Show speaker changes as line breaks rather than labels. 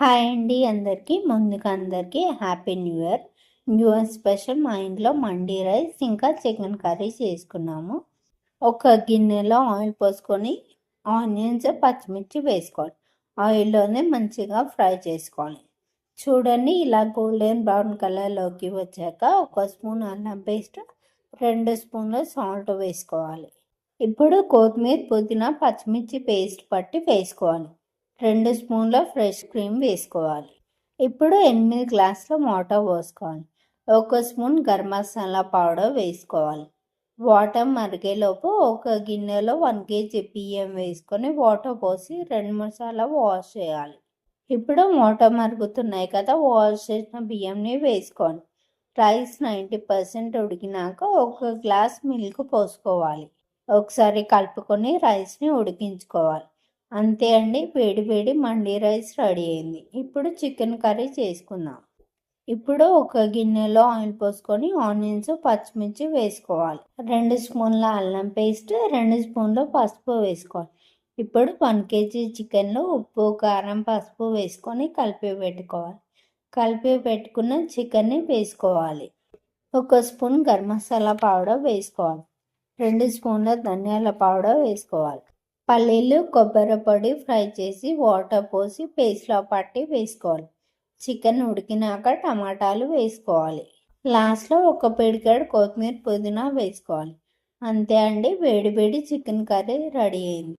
Hi అండి అందరికీ. ముందుగా అందరికీ happy new year. New year special మా ఇంట్లో మండీ రైస్ ఇంకా చికెన్ కర్రీ చేసుకున్నాము. ఒక గిన్నెలో ఆయిల్ పోసుకొని ఆనియన్స్ పచ్చిమిర్చి వేసుకోవాలి. ఆయిల్లోనే మంచిగా ఫ్రై చేసుకోవాలి. చూడండి, ఇలా గోల్డెన్ బ్రౌన్ కలర్లోకి వచ్చాక ఒక స్పూన్ అల్లం పేస్ట్, 2 స్పూన్ల సాల్ట్ వేసుకోవాలి. ఇప్పుడు కొత్తిమీర, పుదీనా, పచ్చిమిర్చి పేస్ట్ పట్టి వేసుకోవాలి. 2 స్పూన్ల ఫ్రెష్ క్రీమ్ వేసుకోవాలి. ఇప్పుడు 8 గ్లాసుల వాటర్ పోసుకోవాలి. 1 స్పూన్ గరం మసాలా పౌడర్ వేసుకోవాలి. వాటర్ మరిగేలోపు ఒక గిన్నెలో 1 కేజీ బియ్యం వేసుకొని వాటర్ పోసి 2-3 సార్లు వాష్ చేయాలి. ఇప్పుడు వాటర్ మరుగుతున్నాయి కదా, వాష్ చేసిన బియ్యంని వేసుకోవాలి. రైస్ 90% ఉడికినాక 1 గ్లాస్ మిల్క్ పోసుకోవాలి. ఒకసారి కలుపుకొని రైస్ని ఉడికించుకోవాలి. అంతే అండి, వేడి వేడి మండీ రైస్ రెడీ అయింది. ఇప్పుడు చికెన్ కర్రీ చేసుకుందాం. ఇప్పుడు ఒక గిన్నెలో ఆయిల్ పోసుకొని ఆనియన్స్, పచ్చిమిర్చి వేసుకోవాలి. 2 స్పూన్ల అల్లం పేస్ట్, 2 స్పూన్ల పసుపు వేసుకోవాలి. ఇప్పుడు 1 కేజీ చికెన్లో ఉప్పు, కారం, పసుపు వేసుకొని కలిపి పెట్టుకోవాలి. కలిపి పెట్టుకున్న చికెన్ని వేసుకోవాలి. 1 స్పూన్ గరం మసాలా పౌడర్ వేసుకోవాలి. 2 స్పూన్ల ధనియాల పౌడర్ వేసుకోవాలి. పల్లీలు, కొబ్బరి పొడి ఫ్రై చేసి వాటర్ పోసి పేస్ట్లో పట్టి వేసుకోవాలి. చికెన్ ఉడికినాక టమాటాలు వేసుకోవాలి. లాస్ట్లో ఒక పిడికెడు కొత్తిమీర, పుదీనా వేసుకోవాలి. అంతే అండి, వేడి వేడి చికెన్ కర్రీ రెడీ అయింది.